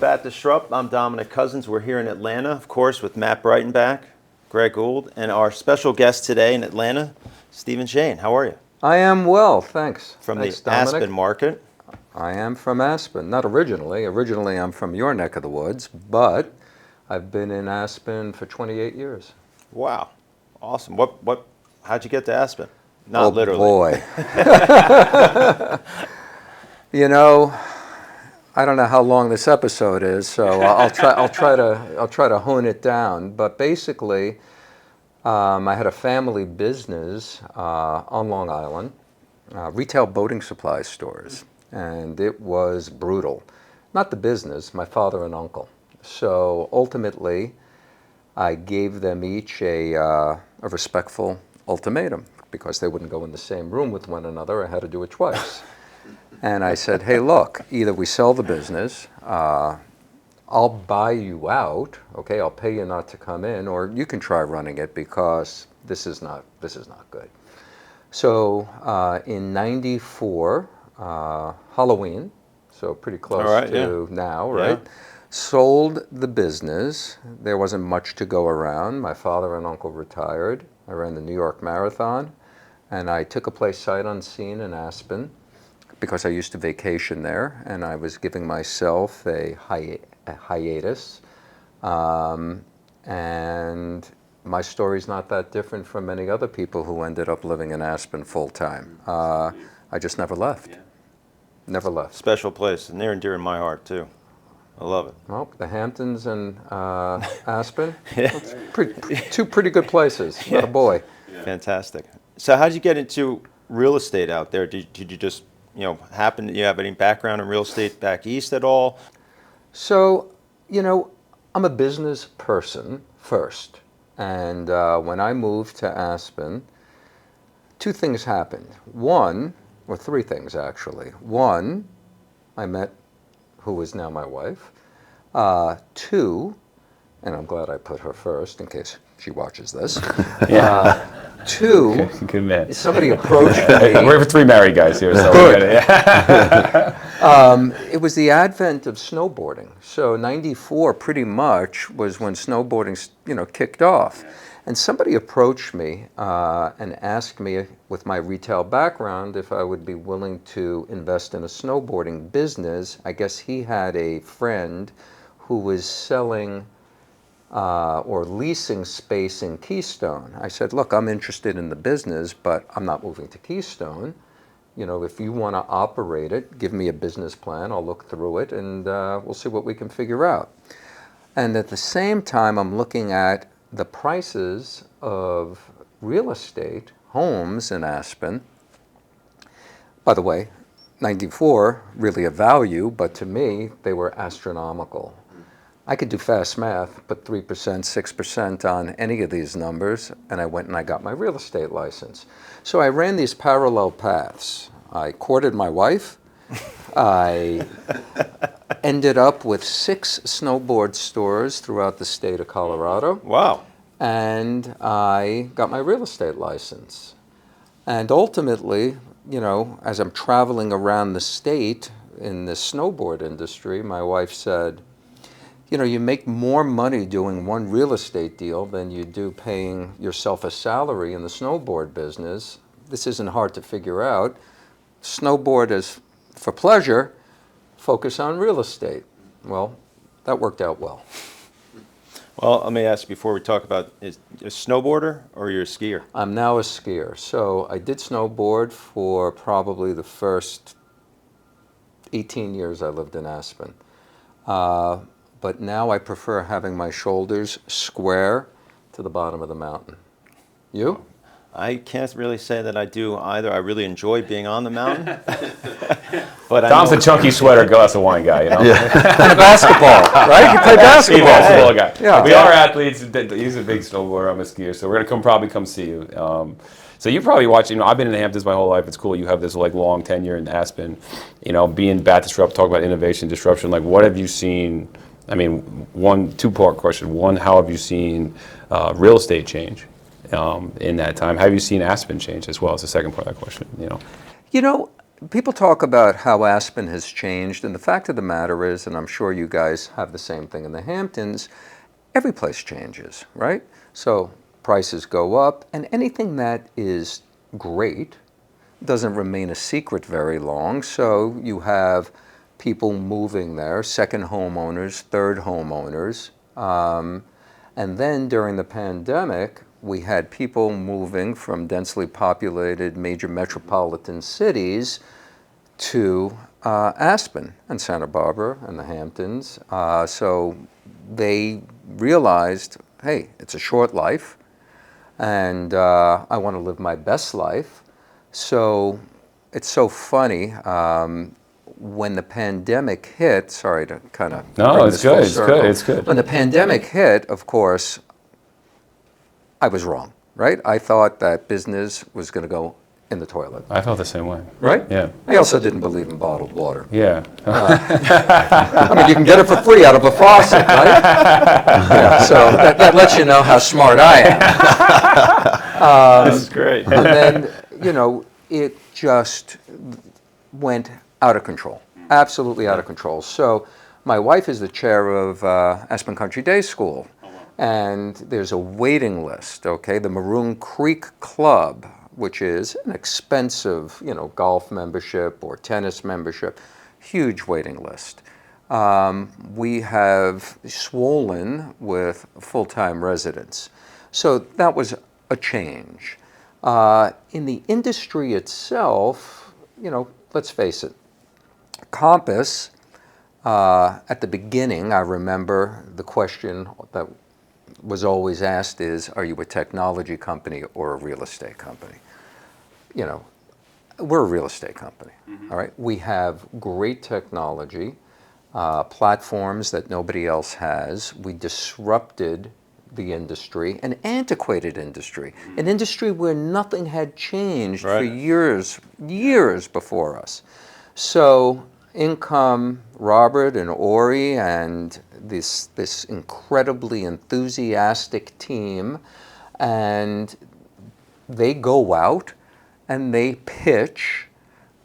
Bat Disrupt. I'm Dominic Cousins. We're here in Atlanta, of course, with Matt Breitenbach, Greg Gould, and our special guest today in Atlanta, Stephen Shane. How are you? I am well, thanks. From Thanks, the Dominic. Aspen market. I am from Aspen. Not originally. Originally, I'm from your neck of the woods, but I've been in Aspen for 28 years. Wow. Awesome. How'd you get to Aspen? Not literally. Boy. You know, I don't know how long this episode is, so I'll try to hone it down. But basically, I had a family business on Long Island, retail boating supply stores, and it was brutal. Not the business, my father and uncle. So ultimately, I gave them each a respectful ultimatum because they wouldn't go in the same room with one another. I had to do it twice. And I said, hey, look, either we sell the business, I'll buy you out, okay, I'll pay you not to come in, or you can try running it because this is not good. So in '94, Halloween, so pretty close to now, right? Yeah. Sold the business. There wasn't much to go around. My father and uncle retired. I ran the New York Marathon, and I took a place sight unseen in Aspen because I used to vacation there, and I was giving myself a hiatus. And my story's not that different from many other people who ended up living in Aspen full time. I just never left. Yeah. Never left. Special place, near and dear in my heart too. I love it. Well, the Hamptons and Aspen, two pretty good places. Yeah. Not a boy. Yeah. Fantastic. So how'd you get into real estate out there? Did you just happen? Do you have any background in real estate back east at all? So, I'm a business person first. And when I moved to Aspen, two things happened. Three things actually. One, I met who is now my wife. Two, and I'm glad I put her first in case she watches this. Two, good man. Somebody approached me. We're three married guys here, so good. It was the advent of snowboarding. So '94 pretty much was when snowboarding, kicked off. And somebody approached me and asked me, with my retail background, if I would be willing to invest in a snowboarding business. I guess he had a friend who was selling or leasing space in Keystone. I said, look, I'm interested in the business, but I'm not moving to Keystone. If you want to operate it, give me a business plan. I'll look through it, and we'll see what we can figure out. And at the same time, I'm looking at the prices of real estate, homes in Aspen. By the way, '94, really a value, but to me, they were astronomical. I could do fast math, put 3%, 6% on any of these numbers, and I went and I got my real estate license. So I ran these parallel paths. I courted my wife. I ended up with 6 snowboard stores throughout the state of Colorado. Wow. And I got my real estate license. And ultimately, as I'm traveling around the state in the snowboard industry, my wife said, you make more money doing one real estate deal than you do paying yourself a salary in the snowboard business. This isn't hard to figure out. Snowboard is for pleasure, focus on real estate. Well, that worked out well. Well, let me ask you before we talk about, is you a snowboarder or you're a skier? I'm now a skier. So I did snowboard for probably the first 18 years I lived in Aspen. But now I prefer having my shoulders square to the bottom of the mountain. You? I can't really say that I do either. I really enjoy being on the mountain. But Tom's a chunky sweater, glass of wine guy, Yeah. And a basketball, right? You play basketball. Basketball guy. Yeah. We are athletes. He's a big snowboarder. I'm a skier, so we're gonna probably come see you. So you probably watch. I've been in the Hamptons my whole life. It's cool. You have this long tenure in Aspen. Being Bat Disrupt, talk about innovation, disruption. What have you seen? I mean, two-part question. One, how have you seen real estate change in that time? Have you seen Aspen change as well? As the second part of that question. people talk about how Aspen has changed, and the fact of the matter is, and I'm sure you guys have the same thing in the Hamptons, every place changes, right? So prices go up, and anything that is great doesn't remain a secret very long. So you have people moving there, second homeowners, third homeowners. And then during the pandemic, we had people moving from densely populated major metropolitan cities to Aspen and Santa Barbara and the Hamptons. So they realized, hey, it's a short life, and I want to live my best life. So it's so funny. When the pandemic hit, sorry to kind of No, bring it's this full good. It's circle. good. It's good. When the pandemic hit, of course, I was wrong, right? I thought that business was going to go in the toilet, I felt the same way. right? Yeah. I also didn't believe in bottled water. Yeah. I mean, you can get it for free out of a faucet, right? Yeah, so that lets you know how smart I am. This is great. And then, it just went out of control, absolutely out of control. So my wife is the chair of Aspen Country Day School, and there's a waiting list, okay? The Maroon Creek Club, which is an expensive, golf membership or tennis membership, huge waiting list. We have swollen with full-time residents. So that was a change. In the industry itself, let's face it, Compass, at the beginning, I remember the question that was always asked is, are you a technology company or a real estate company? We're a real estate company, all right? We have great technology, platforms that nobody else has. We disrupted the industry, an antiquated industry, an industry where nothing had changed for years before us. So in come Robert and Ori and this incredibly enthusiastic team, and they go out and they pitch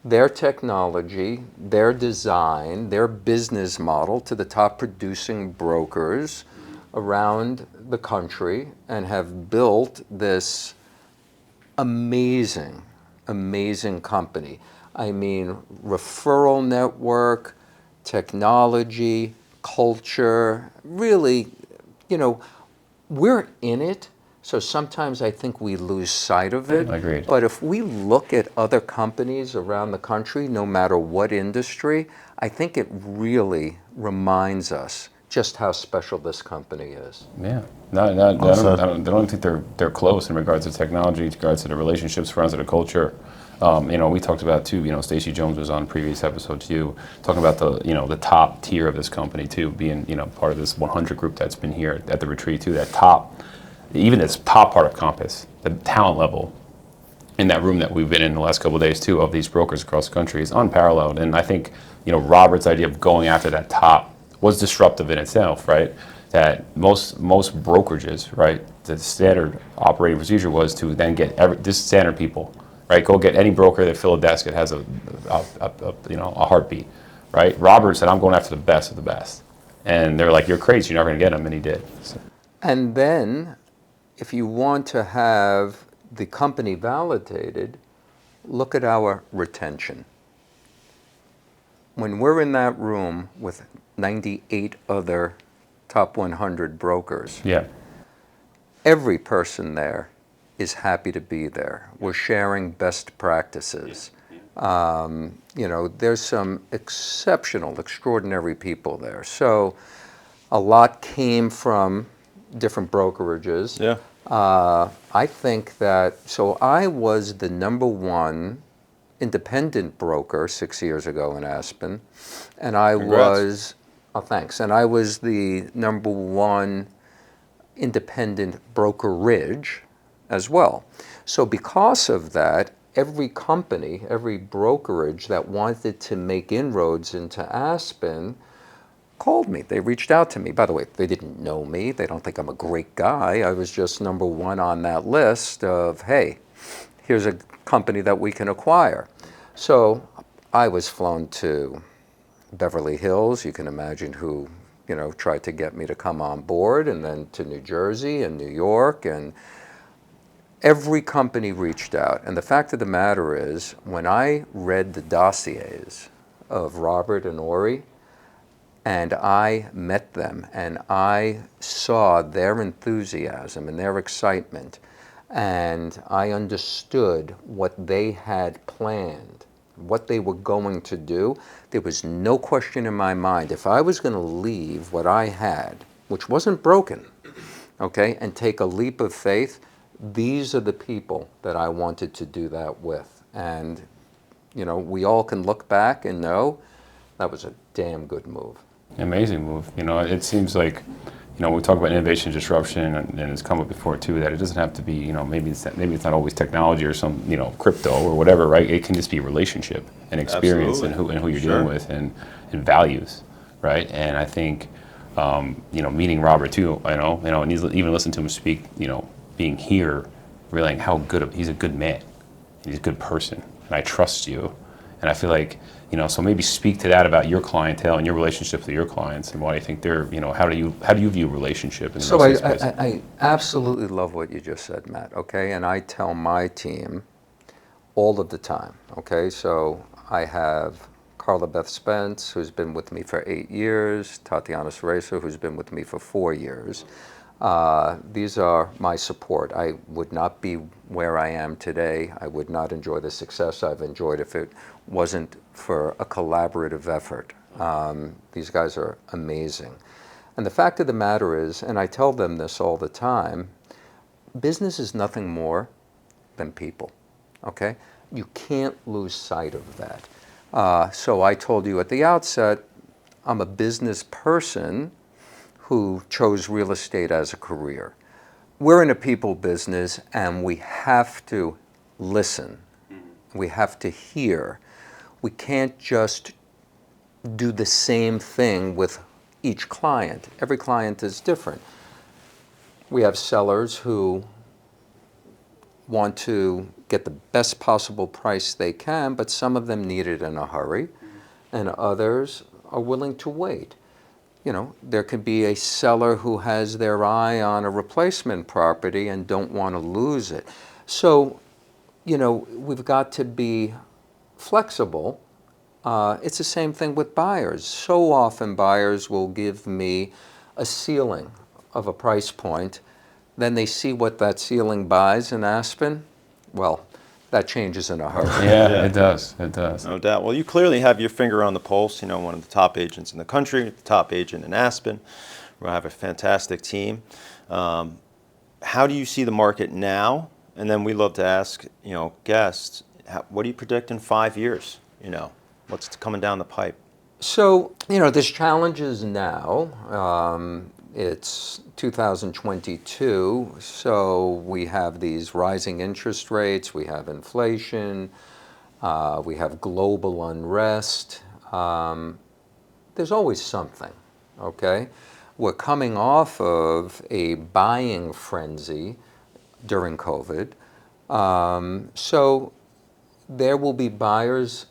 their technology, their design, their business model to the top producing brokers around the country, and have built this amazing, amazing company. I mean, referral network, technology, culture, really, we're in it. So sometimes I think we lose sight of it. Agreed. But if we look at other companies around the country, no matter what industry, I think it really reminds us just how special this company is. Yeah. I don't think they're close in regards to technology, in regards to the relationships, friends, and the culture. We talked about too. Stacey Jones was on a previous episode too, talking about the top tier of this company too, being part of this 100 group that's been here at the retreat too. That top, even this top part of Compass, the talent level in that room that we've been in the last couple of days too, of these brokers across the country is unparalleled. And I think Robert's idea of going after that top was disruptive in itself, right? That most brokerages, right, the standard operating procedure was to then get just standard people. Right, go get any broker that fill a desk that has a heartbeat, right? Robert said, "I'm going after the best of the best," and they're like, "You're crazy, you're not going to get them," and he did. So. And then, if you want to have the company validated, look at our retention. When we're in that room with 98 other top 100 brokers, Yeah. every person there is happy to be there. We're sharing best practices. There's some exceptional, extraordinary people there. So a lot came from different brokerages. Yeah. I think so I was the number one independent broker 6 years ago in Aspen, and Congrats. thanks, and I was the number one independent brokerage as well. So because of that, every company, every brokerage that wanted to make inroads into Aspen called me. They reached out to me. By the way, they didn't know me. They don't think I'm a great guy. I was just number one on that list of, hey, here's a company that we can acquire. So I was flown to Beverly Hills. You can imagine who, tried to get me to come on board, and then to New Jersey and New York, and every company reached out. And the fact of the matter is, when I read the dossiers of Robert and Ori, and I met them, and I saw their enthusiasm and their excitement, and I understood what they had planned, what they were going to do, there was no question in my mind. If I was going to leave what I had, which wasn't broken, okay, and take a leap of faith, these are the people that I wanted to do that with. And, we all can look back and know that was a damn good move. Amazing move. It seems like, when we talk about innovation disruption, and it's come up before too, that it doesn't have to be, maybe it's not always technology or some, crypto or whatever, right? It can just be relationship and experience. Absolutely. and who you're Sure. dealing with and values, right? And I think, meeting Robert too, and even listen to him speak, being here, realizing how good he's a good man, he's a good person, and I trust you, and I feel like. So maybe speak to that about your clientele and your relationships with your clients, and why you think they're, how do you view relationship in the So real estate space? I absolutely love what you just said, Matt, okay? And I tell my team all of the time, okay? So I have Carla Beth Spence, who's been with me for 8 years, Tatiana Ceresa, who's been with me for 4 years. These are my support. I would not be where I am today. I would not enjoy the success I've enjoyed if it wasn't for a collaborative effort. These guys are amazing. And the fact of the matter is, and I tell them this all the time, business is nothing more than people, okay? You can't lose sight of that. So I told you at the outset, I'm a business person who chose real estate as a career. We're in a people business, and we have to listen. We have to hear. We can't just do the same thing with each client. Every client is different. We have sellers who want to get the best possible price they can, but some of them need it in a hurry, and others are willing to wait. There could be a seller who has their eye on a replacement property and don't want to lose it. So, we've got to be flexible. It's the same thing with buyers. So often buyers will give me a ceiling of a price point. Then they see what that ceiling buys in Aspen. Well, that changes in a hurry. Yeah, Yeah. it does. It does. No doubt. Well, you clearly have your finger on the pulse. One of the top agents in the country, the top agent in Aspen. We have a fantastic team. How do you see the market now? And then we love to ask, guests, what do you predict in 5 years? What's coming down the pipe? So, there's challenges now. It's 2022, so we have these rising interest rates, we have inflation, we have global unrest. There's always something, okay? We're coming off of a buying frenzy during COVID. So there will be buyers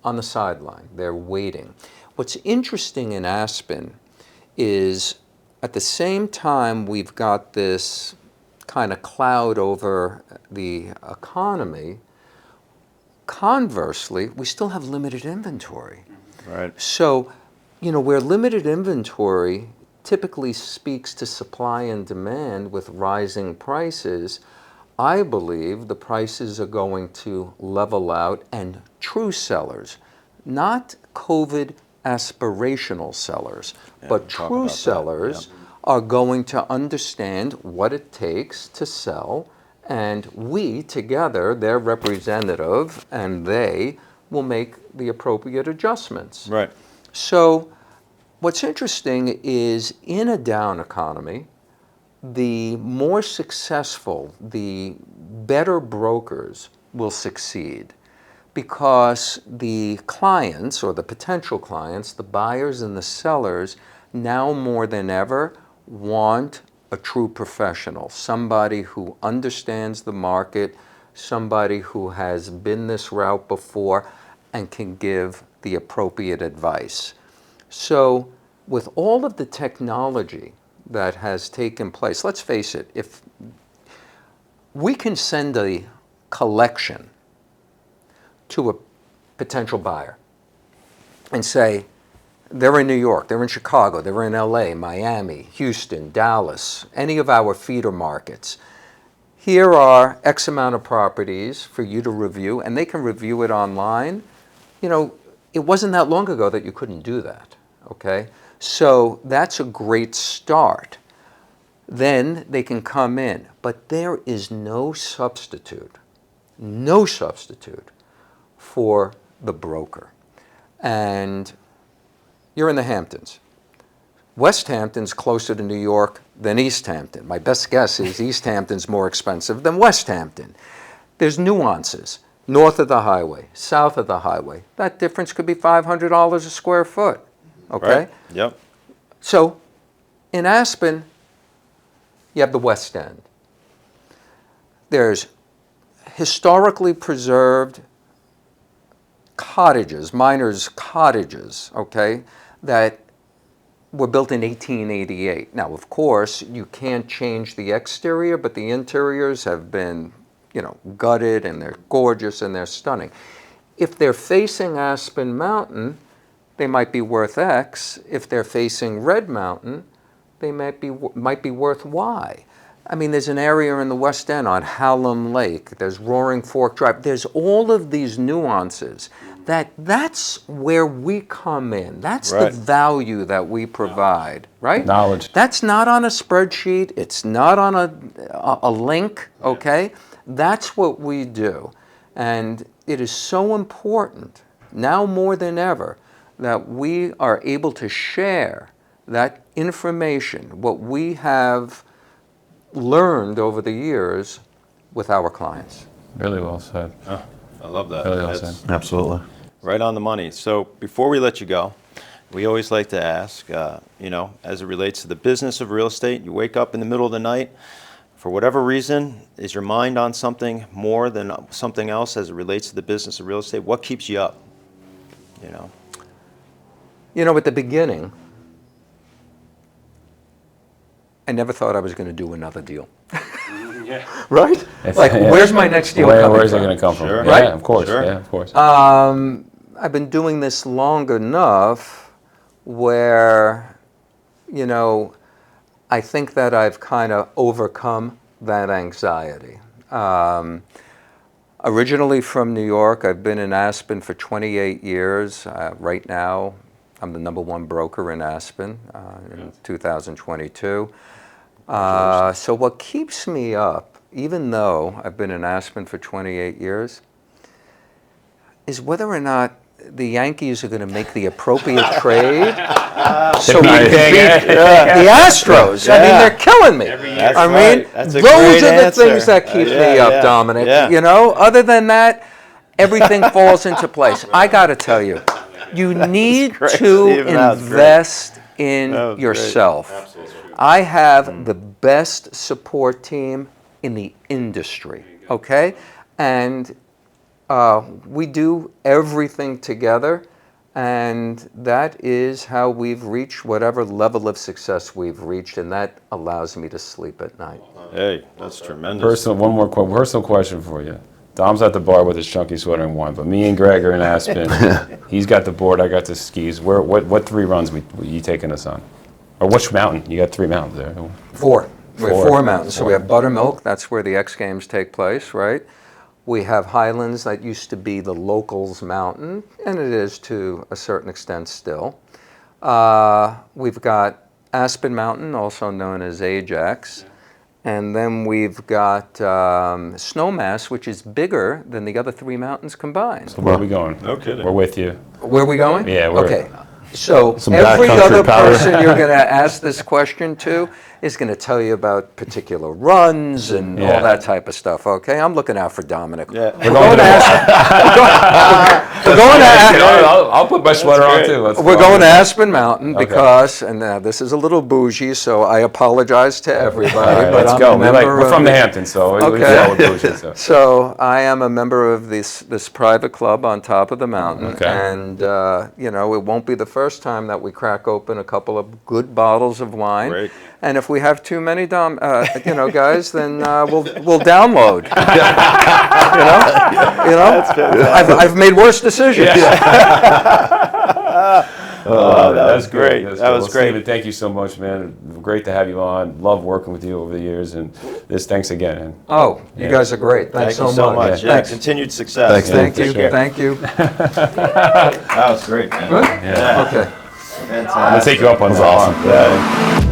on the sideline. They're waiting. What's interesting in Aspen is at the same time we've got this kind of cloud over the economy, conversely, we still have limited inventory. Right. So, where limited inventory typically speaks to supply and demand with rising prices, I believe the prices are going to level out, and true sellers, not COVID aspirational sellers, Yeah, but we'll talk true about that. sellers Yeah. are going to understand what it takes to sell, and we together, their representative, and they will make the appropriate adjustments. Right. So what's interesting is in a down economy, the more successful, the better brokers will succeed because the clients or the potential clients, the buyers and the sellers, now more than ever want a true professional, somebody who understands the market, somebody who has been this route before, and can give the appropriate advice. So with all of the technology that has taken place, let's face it, if we can send a collection to a potential buyer and say, they're in New York, they're in Chicago, they're in LA, Miami, Houston, Dallas, any of our feeder markets. Here are X amount of properties for you to review, and they can review it online. You know, it wasn't that long ago that you couldn't do that, okay? So that's a great start. Then they can come in, but there is no substitute for the broker. And you're in the Hamptons. West Hampton's closer to New York than East Hampton. My best guess is East Hampton's more expensive than West Hampton. There's nuances. North of the highway, south of the highway. That difference could be $500 a square foot, okay? Right. Yep. So in Aspen, you have the West End. There's historically preserved cottages, miners' cottages, okay, that were built in 1888. Now, of course, you can't change the exterior, but the interiors have been, you know, gutted, and they're gorgeous and they're stunning. If they're facing Aspen Mountain, they might be worth X. If they're facing Red Mountain, they might be worth Y. I mean, there's an area in the West End on Hallam Lake. There's Roaring Fork Drive. There's all of these nuances. That's where we come in. That's Right. the value that we provide, right? Knowledge. That's not on a spreadsheet. It's not on a link, okay? That's what we do. And it is so important, now more than ever, that we are able to share that information, what we have learned over the years, with our clients. Really well said. Oh, I love that. Really well That's said. Absolutely. right on the money. So before we let you go, we always like to ask, you know, as it relates to the business of real estate, you wake up in the middle of the night, for whatever reason, is your mind on something more than something else as it relates to the business of real estate? What keeps you up? You know? You know, at the beginning, I never thought I was going to do another deal. Right? Like, Yeah. where's my next deal coming Where's it from? going to come from? Sure. Yeah, Right? of course. Sure. Yeah, of course. I've been doing this long enough where, you know, I think that I've kind of overcome that anxiety. Originally from New York, I've been in Aspen for 28 years. Right now, I'm the #1 broker in Aspen in 2022. So what keeps me up, even though I've been in Aspen for 28 years, is whether or not the Yankees are going to make the appropriate trade so we can beat the Astros. I mean, they're killing me. That's I mean, right. That's a those great are the answer. things that keep Yeah, me up, yeah, Dominic. yeah. You know, other than that, everything falls into place. I got to tell you, you need great, to Stephen. That was great. invest in That was great. yourself. I have the best support team in the industry, okay? And we do everything together, and that is how we've reached whatever level of success we've reached, and that allows me to sleep at night. Hey, that's tremendous. One more personal question for you. Dom's at the bar with his chunky sweater and wine, but me and Greg are in Aspen. He's got the board, I got the skis. What 3 runs were you taking us on? Or which mountain? You got 3 mountains there. 4. We have Four. 4 mountains. So we have Buttermilk, that's where the X Games take place, right? We have Highlands, that used to be the locals' mountain, and it is to a certain extent still. We've got Aspen Mountain, also known as Ajax. And then we've got Snowmass, which is bigger than the other 3 mountains combined. So where are we going? No kidding. We're with you. Where are we going? Yeah, we're- Okay. So Some every backcountry other power. person you're going to ask this question to is going to tell you about particular runs and Yeah. all that type of stuff, okay? I'm looking out for Dominic. Yeah. We're going to I'll put my sweater on great. too. We're going to Aspen Mountain because, and this is a little bougie, so I apologize to everybody. All right, but let's I'm go. a member We're of from the Hamptons, so we Okay. know what bougie is, so. So I am a member of this private club on top of the mountain, Okay. and you know, it won't be the first time that we crack open a couple of good bottles of wine. Great. And if we have too many, you know, guys, then we'll download. you know, I've made worse decisions. Oh, that was great. That's That good. was Well, great. Steven, thank you so much, man. Great to have you on. Love working with you over the years, and thanks again. Man. Oh, you guys are great. Thanks Thank you so much. Yeah. Yeah, Thanks. continued success. Thank you. Take care. Thank you. That was great, man. Good? Yeah. Okay. Fantastic. I'm gonna take you up on that. Awesome. Yeah.